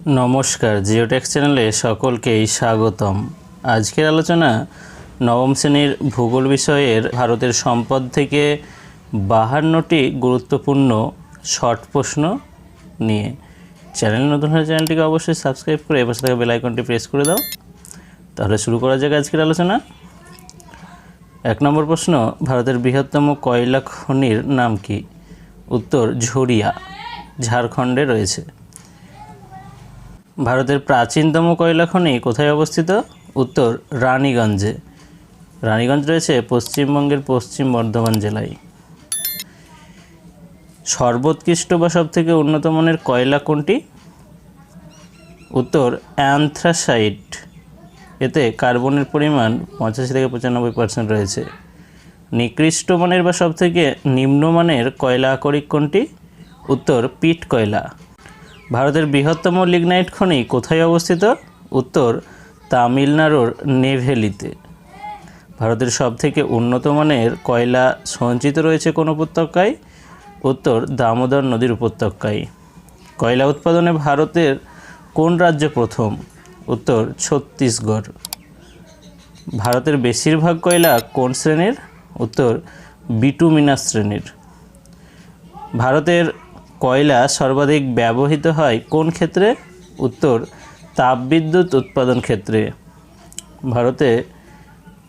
नमस्कार जियोटेक्स चैनले सकलकेई स्वागतम। आजकेर आलोचना नवम श्रेणीर भूगोल विषयेर भारतेर सम्पद थेके 52टी गुरुत्वपूर्ण शर्ट प्रश्न निये। चैनल नतुन हले चैनलटिके अवश्यई सबस्क्राइब करे पाशे थाका बेल आइकनटी प्रेस करे दाओ। ताहले शुरू करा जाक आजकेर आलोचना। 1 नम्बर प्रश्न, भारतेर बृहत्तम कयला खनिर नाम कि? उत्तर झरिया, झारखंडे रयेछे। भारतेर प्राचीनतम कयला खनि कोथाय अवस्थित? उत्तर रानीगंजे। रानीगंज रयेछे पश्चिमबंगेर पश्चिम बर्धमान जेलाय। सर्वोत्कृष्ट बा सबथेके उन्नत मानेर कयला कोनटी? उत्तर অ্যান্থ্রাসাইট। एते कार्बनेर परिमाण 85 থেকে 95% रयेछे। निकृष्ट मानेर बा सबथेके निम्नमानेर कयला আকরিক कोनटी? उत्तर पिट कयला। भारतेर बृहत्तम लिग्नाइट खनि कोथाय अवस्थित? उत्तर तामिलनाड़ुर नेभेलीते। भारतेर सबथेके उन्नत मानेर कयला सঞ্চিত रयेछे कोन उपत्यकाय? उत्तर दामोदर नदीर उपत्यकाय। कयला उत्पादने भारतेर कोन राज्य प्रथम? उत्तर छत्तीसगढ़। भारतेर बेशिरभाग कयला कोन श्रेणीर? उत्तर बिटुमिनास श्रेणीर। भारतेर कयला सर्वाधिक व्यवहृत है कोन क्षेत्रे? उत्तर तापविद्युत उत्पादन क्षेत्रे। भारते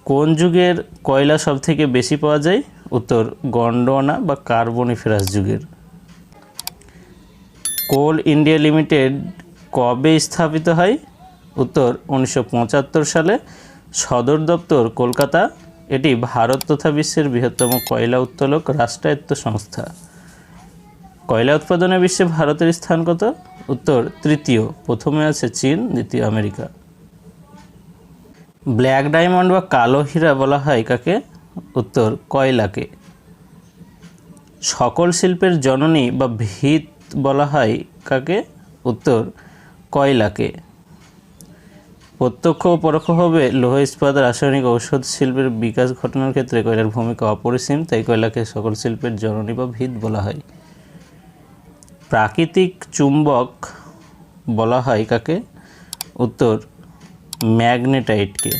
कोन जुगेर कयला सबथेके बेशी पाওয়া যায়? उत्तर गंडोयाना बा कार्बनिफेरास जुगेर। कोल इंडिया लिमिटेड कबे स्थापित है? उत्तर 1975 साले। सदर दफ्तर कलकाता। एटी भारत तथा विश्वेर बृहत्तम कयला उत्तोलक राष्ट्रायत्त संस्था। कयला उत्पादने विश्वे भारतेर स्थान कत? उत्तर तृतीय। प्रथमे आछे चीन, द्वितीय आमेरिका। ब्लैक डायमंड बा कालो हीरा बला हय काके? उत्तर कयलाके। सकल शिल्पेर जननी बा भित बला हय काके? उत्तर कयलाके। प्रत्यक्ष ओ परोक्षभावे लोह इस्पात रासायनिक औषध शिल्पेर विकास घटानोर क्षेत्रे कयलार भूमिका अपरिसीम, ताई कयलाके सकल शिल्पेर जननी बा भित बला हय। प्राकृतिक चुम्बक बला हय काके? उत्तर मैग्नेटाइट के।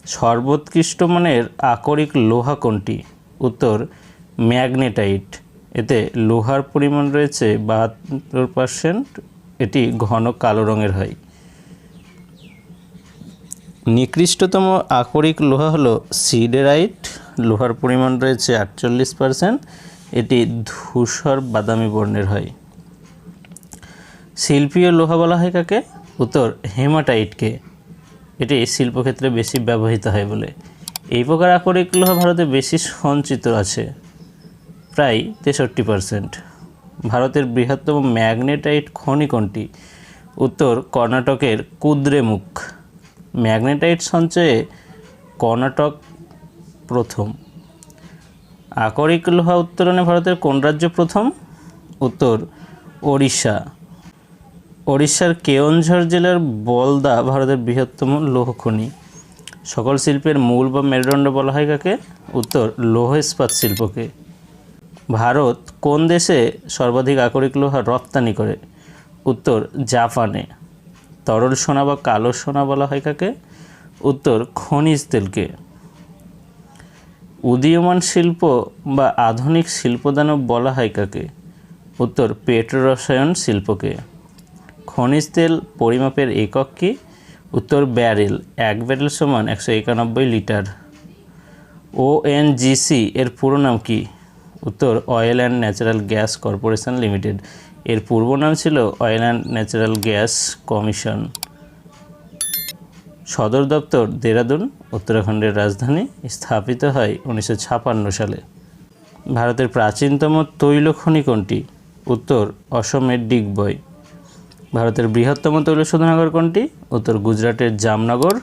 सर्वोत्कृष्ट मानेर আকরিক लोहा कोनटी? उत्तर मैग्नेटाइट। एते लोहार परिमाण रयेछे 72%। एटी घन कालो रंगेर हय। निकृष्टतम আকরিক लोहा हलो सिडेराइट। लोहार परिमाण रयेछे 48%। एटी धूसर बादामी बर्णेर हय। शिल्पीय लोहा बला हय काके? उत्तर हेमाटाइट के। एटी शिल्पक्षेत्रे बेशी व्यवहृत हय बोले। এই প্রকার আকরিক লোহা ভারতে বেশি সঞ্চিত আছে, প্রায় 63%। ভারতের বৃহত্তম ম্যাগনেটাইট খনি কোনটি? উত্তর কর্ণাটকের কুদ্রেমুখ। ম্যাগনেটাইট সঞ্চয়ে কর্ণাটক প্রথম। আকরিক লোহা উত্তোলনে ভারতের কোন রাজ্য প্রথম? উত্তর ওড়িশা। ওড়িশার কেওনঝর জেলার বলদা ভারতের বৃহত্তম লৌহ খনি। सकल शिल्पेर मूल बा मेरुदंड बला हय काके? उत्तर लौह इस्पात शिल्पके। भारत कोन देशे सर्वाधिक আকরিক लोहा रप्तानी करे? उत्तर जापाने। तरल सोना बा कालो सोना बला हय काके? उत्तर खनिज तेलके। उदीयमान शिल्प बा आधुनिक शिल्पदानव बला हय काके? उत्तर पेट्रो रसायन शिल्पके। खनिज तेल परिमापेर एकक कि? उत्तर बैरेल। एक बैरेल समान 191 लिटार। ONGC एर पुरो नाम कि? उत्तर oil and natural gas corporation limited. एर पूर्व नाम छिलो oil and natural gas commission. सदर दफ्तर देहरादून, उत्तराखंडेर राजधानी। स्थापित है 1956 साले। भारतेर प्राचीनतम तैल खनि कोनटी? उत्तर असमेर डिगबय। भारतेर बृहत्तम तैल शोधनागार कोनटी? उत्तर गुजराटेर जामनगर।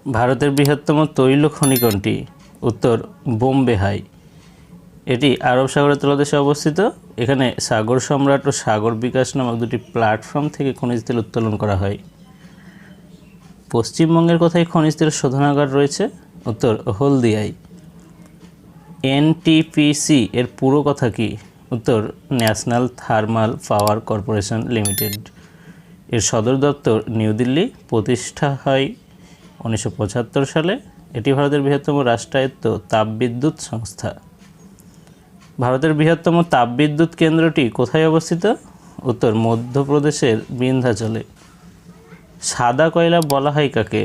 भारतेर बृहत्तम तैल खनि कोनटी? उत्तर बोम्बे हाई। एटी आरब सागरेर तलदेशे अवस्थित। एखाने सागर सम्राट और सागर विकास नामक दुटी प्लाटफर्म थेके खनिज तेल उत्तोलन करा हय। पश्चिमबंगेर कोथाय खनिज तेल शोधनागार रयेछे? उत्तर हलदियाय। NTPC एर पुरो कथा कि? উত্তর national thermal power corporation limited. এর সদর দপ্তর নিউ দিল্লি, প্রতিষ্ঠা হয় 1975 সালে। এটি ভারতের বৃহত্তম রাষ্ট্রায়ত্ত তাপবিদ্যুৎ সংস্থা। ভারতের বৃহত্তম তাপবিদ্যুৎ কেন্দ্রটি কোথায় অবস্থিত? উত্তর মধ্যপ্রদেশের বিন্ধ্যাচলে। সাদা কয়লা বলা হয় কাকে?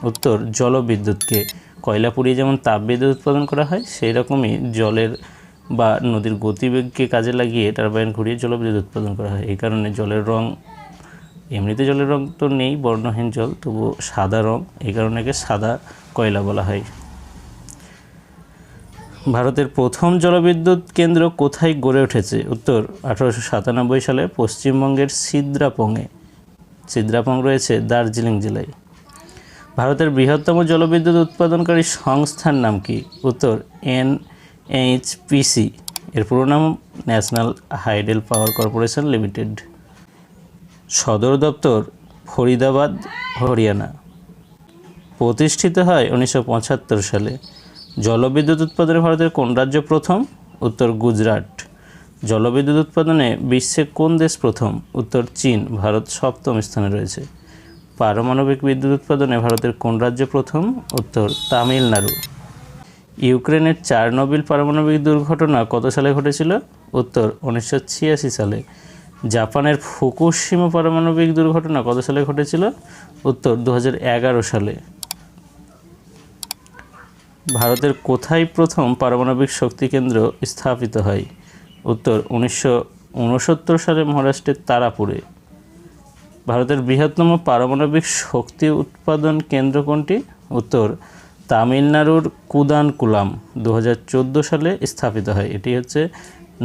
উত্তর জলবিদ্যুৎকে। কয়লা পুড়িয়ে যেমন তাপবিদ্যুৎ উৎপাদন করা হয়, সেই রকমই জলের বা নদীর গতিবেগকে কাজে লাগিয়ে টারবাইন ঘুরিয়ে জলবিদ্যুৎ উৎপাদন করা হয়। এই কারণে জলের রং, এমনিতে জলের রং তো নেই, বর্ণহীন জল, তবুও সাদা রং, এই কারণে একে সাদা কয়লা বলা হয়। ভারতের প্রথম জলবিদ্যুৎ কেন্দ্র কোথায় গড়ে উঠেছে? উত্তর 1897 সালে পশ্চিমবঙ্গের সিদ্রাপং রয়েছে দার্জিলিং জেলায়। ভারতের বৃহত্তম জলবিদ্যুৎ উৎপাদনকারী সংস্থার নাম কি? উত্তর NHPC। এর পুরো নাম ন্যাশনাল হাইডেল পাওয়ার কর্পোরেশন লিমিটেড। সদর দপ্তর ফরিদাবাদ, হরিয়ানা। প্রতিষ্ঠিত হয় 1975 সালে। জলবিদ্যুৎ উৎপাদনে ভারতের কোন রাজ্য প্রথম? উত্তর গুজরাট। জলবিদ্যুৎ উৎপাদনে বিশ্বে কোন দেশ প্রথম? উত্তর চীন। ভারত 7ম স্থানে রয়েছে। পারমাণবিক বিদ্যুৎ উৎপাদনে ভারতের কোন রাজ্য প্রথম? উত্তর তামিলনাড়ু। ইউক্রেনের চারনোবিল পারমাণবিক দুর্ঘটনা কত সালে ঘটেছিল? উত্তর 1986 সালে। জাপানের ফুকুশিমা পারমাণবিক দুর্ঘটনা কত সালে ঘটেছিল? উত্তর 2011 সালে। ভারতের কোথায় প্রথম পারমাণবিক শক্তি কেন্দ্র স্থাপিত হয়? উত্তর 1969 সালে মহারাষ্ট্রের তারাপুরে। ভারতের বৃহত্তম পারমাণবিক শক্তি উৎপাদন কেন্দ্র কোনটি? উত্তর তামিলনাড়ুর কুদানকুলাম। 2014 সালে স্থাপিত হয়। এটি হচ্ছে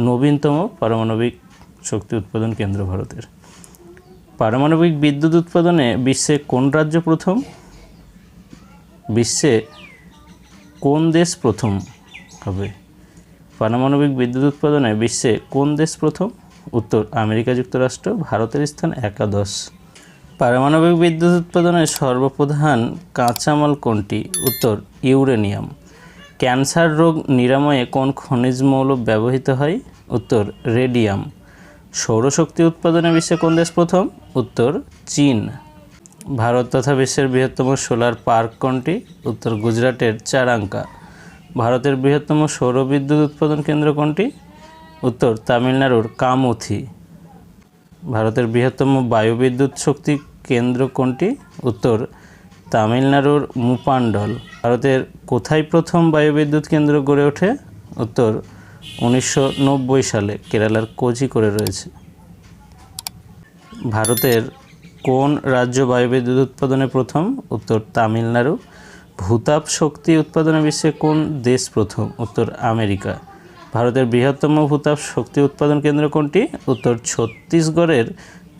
নবীনতম পারমাণবিক শক্তি উৎপাদন কেন্দ্র ভারতের। পারমাণবিক বিদ্যুৎ উৎপাদনে বিশ্বে কোন রাজ্য প্রথম? বিশ্বে কোন দেশ প্রথম হবে? পারমাণবিক বিদ্যুৎ উৎপাদনে বিশ্বে কোন দেশ প্রথম? উত্তর আমেরিকা যুক্তরাষ্ট্র। ভারতের স্থান 11। পারমাণবিক বিদ্যুৎ উৎপাদনের সর্বপ্রধান কাঁচামাল কোনটি? উত্তর ইউরেনিয়াম। ক্যান্সার রোগ নিরাময়ে কোন খনিজ মৌল ব্যবহৃত হয়? উত্তর রেডিয়াম। সৌরশক্তি উৎপাদনে বিশ্বে কোন দেশ প্রথম? উত্তর চীন। ভারত তথা বিশ্বের বৃহত্তম সোলার পার্ক কোনটি? উত্তর গুজরাটের চারাঙ্কা। ভারতের বৃহত্তম সৌরবিদ্যুৎ উৎপাদন কেন্দ্র কোনটি? উত্তর তামিলনাড়ুর কামুথি। ভারতের বৃহত্তম বায়ুবিদ্যুৎ শক্তি কেন্দ্র কোনটি? উত্তর তামিলনাড়ুর মুপান্ডল। ভারতের কোথায় প্রথম বায়ুবিদ্যুৎ কেন্দ্র গড়ে ওঠে? উত্তর 1990 সালে কেরালার কোঝিকোড়ে রয়েছে। ভারতের কোন রাজ্য বায়ুবিদ্যুৎ উৎপাদনে প্রথম? উত্তর তামিলনাড়ু। ভূতাপ শক্তি উৎপাদনে বিশ্বে কোন দেশ প্রথম? উত্তর আমেরিকা। ভারতের বৃহত্তম ভূতাপ শক্তি উৎপাদন কেন্দ্র কোনটি? উত্তর ছত্তিশগড়ের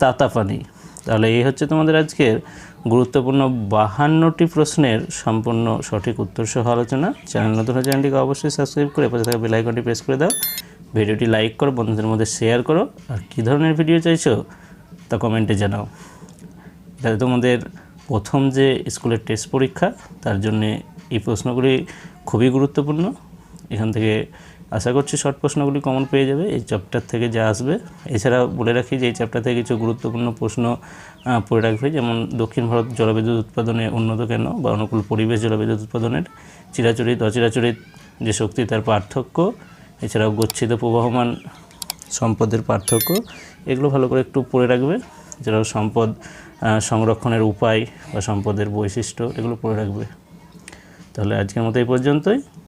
তাতাপানি। তাহলে এই হচ্ছে তোমাদের আজকের গুরুত্বপূর্ণ 52টি প্রশ্নের সম্পূর্ণ সঠিক উত্তর সহ আলোচনা। চ্যানেল নতুন হলে চ্যানেলটিকে অবশ্যই সাবস্ক্রাইব করে পাশে থাকা বেল আইকনটি প্রেস করে দাও। ভিডিওটি লাইক করো, বন্ধুদের মধ্যে শেয়ার করো। আর কী ধরনের ভিডিও চাইছো তা কমেন্টে জানাও। যাতে তোমাদের প্রথম যে স্কুলের টেস্ট পরীক্ষা, তার জন্যে এই প্রশ্নগুলি খুবই গুরুত্বপূর্ণ। এখান থেকে আশা করছি শর্ট প্রশ্নগুলি কমন পেয়ে যাবে এই চ্যাপ্টার থেকে যা আসবে। এছাড়াও বলে রাখি যে এই চ্যাপ্টার থেকে কিছু গুরুত্বপূর্ণ প্রশ্ন পড়ে রাখবে, যেমন দক্ষিণ ভারত জলবিদ্যুৎ উৎপাদনে উন্নত কেন, বা অনুকূল পরিবেশ জলবিদ্যুৎ উৎপাদনের, চিরাচরিত অচিরাচরিত যে শক্তি তার পার্থক্য, এছাড়াও গচ্ছিত প্রবাহমান সম্পদের পার্থক্য, এগুলো ভালো করে একটু পড়ে রাখবে। এছাড়াও সম্পদ সংরক্ষণের উপায় বা সম্পদের বৈশিষ্ট্য, এগুলো পড়ে রাখবে। তাহলে আজকের মতো এই পর্যন্তই।